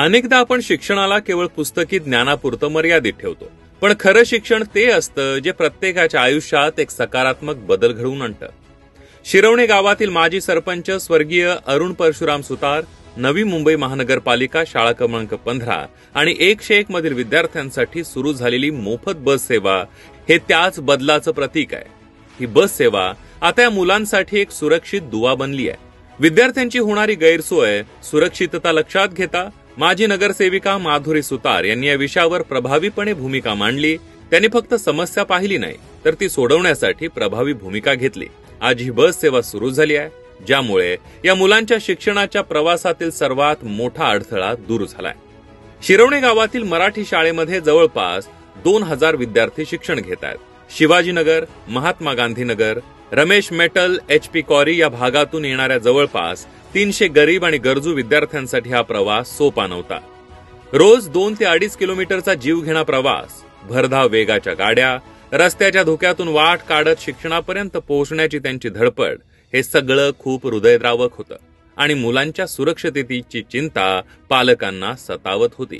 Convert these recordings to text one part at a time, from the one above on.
अनेकदा आपण शिक्षणाला केवळ पुस्तकी ज्ञानापुरतं मर्यादित ठेवतो, पण खरं शिक्षण ते असतं जे प्रत्येकाच्या आयुष्यात एक सकारात्मक बदल घडवून आणतं. शिरवणे गावातील माजी सरपंच स्वर्गीय अरुण परशुराम सुतार, नवी मुंबई महानगरपालिका शाळा क्रमांक 15 आणि 101 मधील विद्यार्थ्यांसाठी सुरू झालेली मोफत बस सेवा हे त्याच बदलाचं प्रतीक आहे. ही बस सेवा आता या मुलांसाठी एक सुरक्षित दुवा बनली आहे. विद्यार्थ्यांची होणारी गैरसोय, सुरक्षितता लक्षात घेता माजी नगरसेविका माधुरी सुतार यांनी या विषयावर प्रभावीपणे भूमिका मांडली. त्यांनी फक्त समस्या पाहिली नाही, तर ती सोडवण्यासाठी प्रभावी भूमिका घेतली. आज ही बस सेवा सुरू झाली आहे, ज्यामुळे या मुलांच्या शिक्षणाच्या प्रवासातील सर्वात मोठा अडथळा दूर झालाय. शिरवणे गावातील मराठी शाळेमध्ये जवळपास 2000 विद्यार्थी शिक्षण घेत आहेत. Shivajinagar, Mahatma Gandhi Nagar, Ramesh metal, HP Carry या भागातून येणाऱ्या जवळपास 300 गरीब आणि गरजू विद्यार्थ्यांसाठी हा प्रवास सोपा नव्हता. रोज 2 ते 2.5 किलोमीटरचा जीवघेणा प्रवास, भरधाव वेगाच्या गाड्या, रस्त्याच्या धोक्यातून वाट काढत शिक्षणापर्यंत पोहोचण्याची त्यांची धडपड, हे सगळं खूप हृदयद्रावक होतं आणि मुलांच्या सुरक्षिततेची चिंता पालकांना सतावत होती.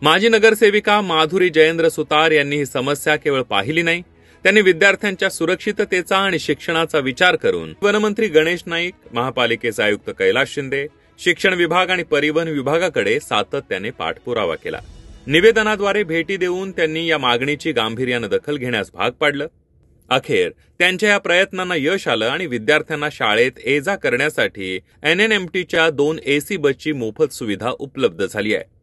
माजी नगरसेविका माधुरी जयेंद्र सुतार यांनी ही समस्या केवळ पाहिली नाही, त्यांनी विद्यार्थ्यांच्या सुरक्षिततेचा आणि शिक्षणाचा विचार करून वनमंत्री गणेश नाईक, महापालिकेचे आयुक्त कैलास शिंदे, शिक्षण विभाग आणि परिवहन विभागाकडे सातत्याने पाठपुरावा केला. निवेदनाद्वारे भेटी देऊन त्यांनी या मागणीची गांभीर्याने दखल घेण्यास भाग पाडलं. अखेर त्यांच्या या प्रयत्नांना यश आलं आणि विद्यार्थ्यांना शाळेत ये-जा करण्यासाठी NNMTच्या 2 AC बसची मोफत सुविधा उपलब्ध झाली आहे.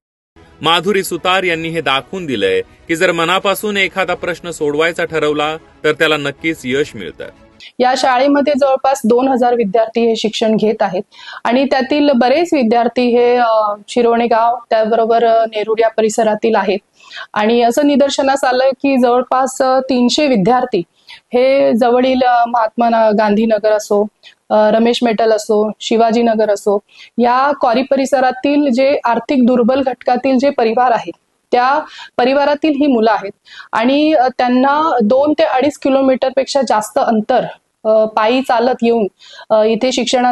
माधुरी सुतार यांनी हे दाखवून दिलंय की जर मनापासून एखादा प्रश्न सोडवायचा ठरवला तर त्याला नक्कीच यश मिळतं. या शाळेमध्ये जवळपास 2000 विद्यार्थी हे शिक्षण घेत आहेत आणि त्यातील बरेच विद्यार्थी हे शिरवणे गाव त्याबरोबर नेरुर या परिसरातील आहेत. आणि असं निदर्शनास आलं की जवळपास 300 विद्यार्थी हे जवळील महात्मा गांधी नगर असो, रमेश मेटल असो, शिवाजीनगर असो, या कॉरी परिसरातील जे आर्थिक दुर्बल घटकातील जे परिवार आहेत त्या परिवारातील ही मुलं आहेत आणि त्यांना 2 ते 2.5 किलोमीटर पेक्षा जास्त अंतर पायी चालत येऊन इथे शिक्षण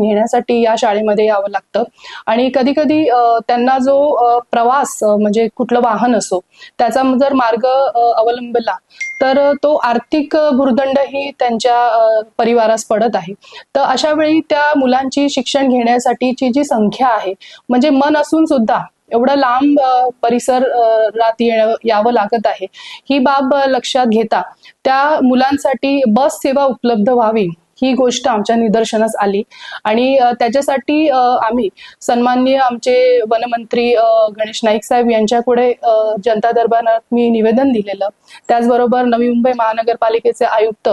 घेण्यासाठी या शाळेमध्ये यावं लागतं. आणि कधी कधी त्यांना जो प्रवास म्हणजे कुठलं वाहन असो त्याचा जर मार्ग अवलंबला तर तो आर्थिक भुर्दंडही त्यांच्या परिवारास पडत आहे. तर अशा वेळी त्या मुलांची शिक्षण घेण्यासाठीची जी संख्या आहे, म्हणजे मन असून सुद्धा एवढा लांब परिसरात यावं लागत आहे, ही बाब लक्षात घेता त्या मुलांसाठी बस सेवा उपलब्ध व्हावी ही गोष्ट आमच्या निदर्शनास आली. आणि त्याच्यासाठी आम्ही सन्माननीय आमचे वनमंत्री गणेश नाईक साहेब यांच्यापुढे जनता दरबारात मी निवेदन दिलेलं. त्याचबरोबर नवी मुंबई महानगरपालिकेचे आयुक्त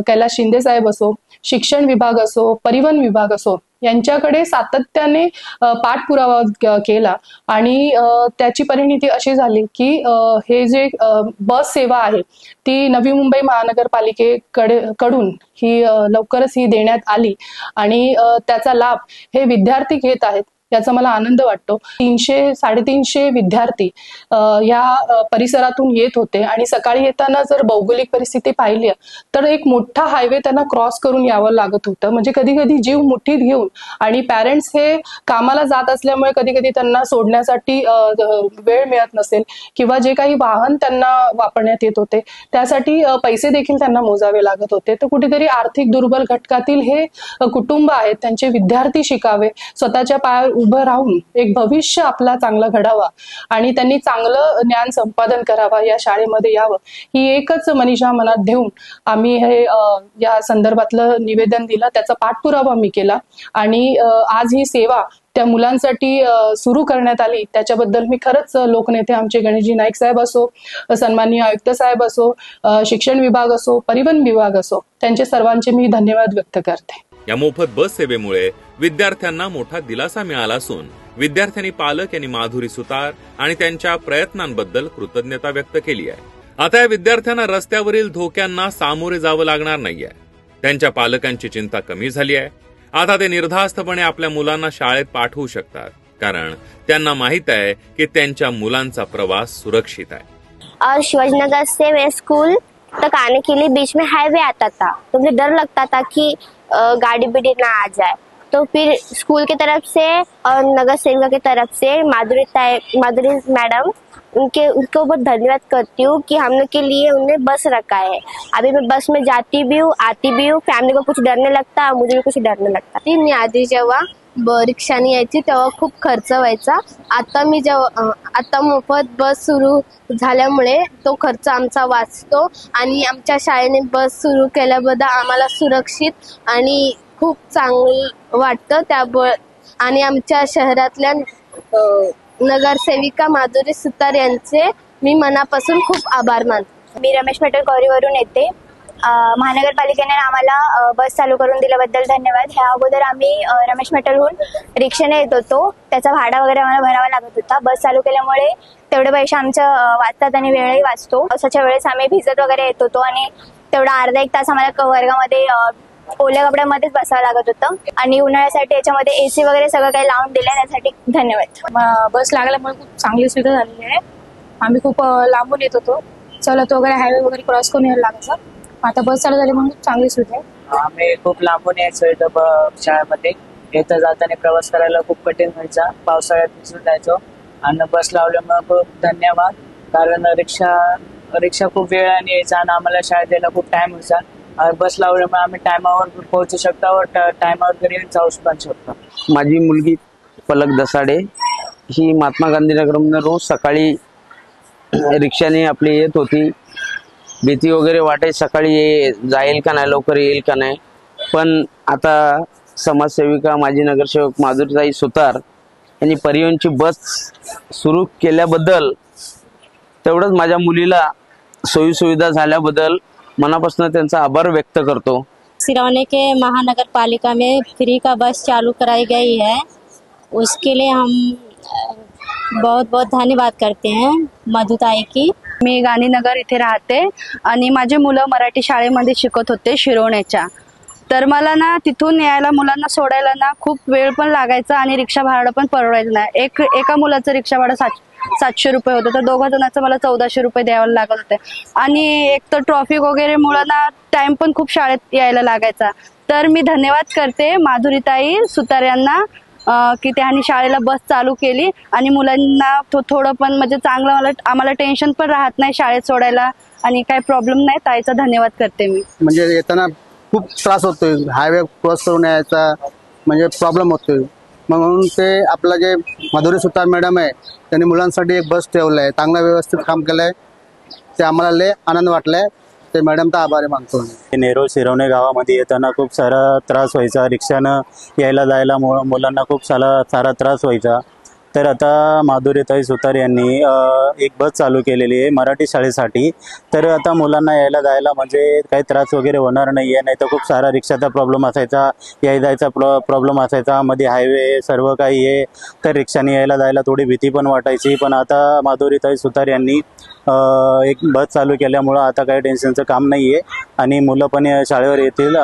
कैलास शिंदे साहेब असो, शिक्षण विभाग असो, परिवहन विभाग असो, यांच्याकडे सातत्याने पाठपुरावा केला आणि त्याची परिणिती अशी झाली की हे जे बस सेवा आहे ती नवी मुंबई महानगरपालिकेकडून ही लवकरच ही देण्यात आली आणि त्याचा लाभ हे विद्यार्थी घेत आहेत, याचा मला आनंद वाटतो. 300-350 विद्यार्थी या परिसरातून येत होते आणि सकाळी येताना जर भौगोलिक परिस्थिती पाहिली तर एक मोठा हायवे त्यांना क्रॉस करून यावं लागत होतं. म्हणजे कधी कधी जीव मुठीत घेऊन, आणि पॅरेंट्स हे कामाला जात असल्यामुळे कधी कधी त्यांना सोडण्यासाठी वेळ मिळत नसेल किंवा जे काही वाहन त्यांना वापरण्यात येत होते त्यासाठी पैसे देखील त्यांना मोजावे लागत होते. तर कुठेतरी आर्थिक दुर्बल घटकातील हे कुटुंब आहेत, त्यांचे विद्यार्थी शिकावे, स्वतःच्या पायावर उभं राहून एक भविष्य आपला चांगला घडावा आणि त्यांनी चांगलं ज्ञान संपादन करावा, या शाळेमध्ये यावं, ही एकच मनीषा मनात घेऊन आम्ही हे या संदर्भातलं निवेदन दिलं. त्याचा पाठपुरावा मी केला आणि आज ही सेवा त्या मुलांसाठी सुरू करण्यात आली. त्याच्याबद्दल मी खरंच लोकनेते आमचे गणेशजी नाईक साहेब असो, सन्माननीय आयुक्त साहेब असो, शिक्षण विभाग असो, परिवहन विभाग असो, त्यांचे सर्वांचे मी धन्यवाद व्यक्त करते. या मोफत बस सेवेमुळे विद्यार्थ्यांना मोठा दिलासा मिळाला असून विद्यार्थ्यांनी पालक यांनी माधुरी सुतार आणि त्यांच्या प्रयत्नांबद्दल कृतज्ञता व्यक्त केली आहे. आता या विद्यार्थ्यांना रस्त्यावरील धोक्यांना सामोरे जावं लागणार नाहीये. त्यांच्या पालकांची चिंता कमी झाली आहे. आता ते निर्धास्तपणे आपल्या मुलांना शाळेत पाठवू शकतात, कारण त्यांना माहित आहे की त्यांच्या मुलांचा प्रवास सुरक्षित आहे. और शिवाजीनगर से मैं स्कूल तक आने के लिए बीच में हाईवे आता था, तो मुझे डर लगता था कि गाड़ी बिड़ी ना आ जाए, तो फिर स्कूल की तरफ से और नगर सेविका की तरफ से माधुरी मैडम उनको बहुत धन्यवाद करती हूँ कि हम लोग के लिए उन्होंने बस रखा है। अभी मैं बस में जाती भी हूँ, आती भी हूँ। फैमिली को कुछ डरने लगता, मुझे भी कुछ डरने लगता। ती मी आधी जेव्हा रिक्षाने यायची तेव्हा खूप खर्च व्हायचा। आता मोफत बस सुरू झाल्यामुळे तो खर्च आमचा वाचतो आणि आमच्या शाळेने बस सुरू केल्याबद्दल आम्हाला सुरक्षित आणि खूप चांगलं वाटतं त्यामुळे। आणि आमच्या शहरातल्या नगरसेविका माधुरी सुतार यांचे मी मनापासून खूप आभार मानते। मी रमेश मेटल कॉरीवरून येते। महानगरपालिकेने आम्हाला बस चालू करून दिल्याबद्दल धन्यवाद। ह्या अगोदर आम्ही रमेश मेटलहून रिक्षाने येत होतो, त्याचा भाडा वगैरे आम्हाला भरावा लागत होता। बस चालू केल्यामुळे तेवढे पैसे आमचं वाचतात आणि वेळही वाचतो। पावसाच्या वेळेस आम्ही भिजत वगैरे येत होतो आणि तेवढा अर्धा एक तास आम्हाला वर्गामध्ये ओल्या कपड्यामध्येच बसावं लागत होतं आणि उन्हाळ्यासाठी याच्यामध्ये AC वगैरे सगळं काही लावून दिलं, त्यासाठी धन्यवाद। बस लागल्यामुळे खूप चांगली सुविधा झालेली आहे। आम्ही खूप लांबून येत होतो, चलत वगैरे हायवे वगैरे क्रॉस करून यायला लागायचं। आता बस चालू झाली म्हणून खूप चांगली सुविधा आहे। आम्ही खूप लांबून यायचो इथं शाळेमध्ये, येतं जाताना प्रवास करायला खूप कठीण व्हायचा, पावसाळ्यात भिजून जायचो आणि बस लावल्यामुळे खूप धन्यवाद। कारण रिक्षा खूप वेळाने यायचा आणि आम्हाला शाळेत यायला खूप टाइम व्हायचा। बस लावल्यामुळे आम्ही टायमावर पोहोचू शकतो व टायमावर घरी जाऊ पण शकतो। माझी मुलगी पलक दसाडे ही महात्मा गांधी नगरमधून रोज सकाळी रिक्षाने आपली येत होती। भीती वगैरे वाटायची सकाळी जाईल का नाही, लवकर येईल का नाही। पण आता समाजसेविका माजी नगरसेवक माधुरीताई सुतार यांनी परिवहनची बस सुरू केल्याबद्दल, तेवढंच माझ्या मुलीला सोयी सुविधा झाल्याबद्दल मनापासून त्यांचा आभार व्यक्त करतो। सिरौनी के महानगर पालिका में फ्री का बस चालू कराई गई है, उसके लिए हम बहुत बहुत धन्यवाद करते हैं मधुताई की। मी गांधीनगर इथे राहते आणि माझे मुलं मराठी शाळेमध्ये शिकत होते शिरोण्याच्या। तर मला ना तिथून यायला मुलांना सोडायला ना खूप वेळ पण लागायचा आणि रिक्षा भाडं पण परवडायचं नाही। एका मुलाचं रिक्षा भाडं 700 रुपये होतं, तर दोघा जणांचं मला 1400 रुपये द्यावं लागत होते। आणि एक तर ट्रॉफिक वगैरे मुळे ना टाइम पण खूप शाळेत यायला लागायचा। तर मी धन्यवाद करते माधुरीताई सुतार यांना की त्यांनी शाळेला बस चालू केली आणि मुलांना थोडं पण म्हणजे चांगलं आम्हाला टेन्शन पण राहत नाही शाळेत सोडायला आणि काही प्रॉब्लेम नाही। ताईचा धन्यवाद करते मी। म्हणजे येताना खूप त्रास होतोय, हायवे क्रॉस करून यायचा म्हणजे प्रॉब्लेम होतोय। म्हणून ते आपलं जे माधुरी सुतार मॅडम आहे त्यांनी मुलांसाठी एक बस ठेवलंय, चांगला व्यवस्थित काम केलंय, ते आम्हाला लय आनंद वाटलाय। ते मॅडमचा आभारी मानतो। नेरूळ शिरवणे गावामध्ये येताना खूप सारा त्रास व्हायचा, रिक्षानं यायला जायला मुलांना खूप सारा त्रास व्हायचा। तर आता माधुरीताई सुतार यांनी एक बस चालू केलेली आहे मराठी शाळेसाठी। तर आता मुलांना यायला जायला म्हणजे काही त्रास वगैरे होणार नाही आहे, नाही तर खूप सारा रिक्षाचा प्रॉब्लेम असायचा, जायचा प्रॉब्लेम असायचा, मध्ये हायवे सर्व काही आहे, तर रिक्षाने यायला जायला थोडी भीती पण वाटायची। पण आता माधुरीताई सुतार यांनी एक बस चालू केल्यामुळं आता काही टेन्शनचं काम नाही आहे आणि मुलं पण शाळेवर येतील।